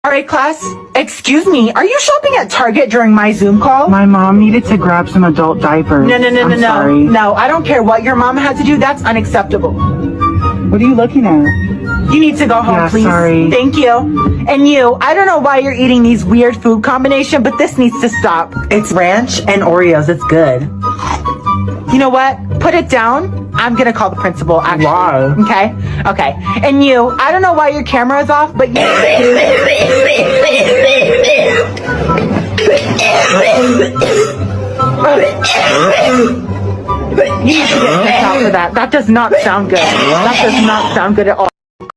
All right, class. Excuse me. Are you shopping at Target during my Zoom call? My mom needed to grab some adult diapers. No. Sorry. No, I don't care what your mom had to do. That's unacceptable. What are you looking at? You need to go home, Yeah, please. sorry. Thank you. And you, I don't know why you're eating these weird food combination, but this needs to stop. It's ranch and Oreos. It's good. You know what? Put it down. I'm gonna call the principal, actually. Why? Okay. And you, I don't know why your camera is off, but you... You need to get checked out for that. That does not sound good. That does not sound good at all.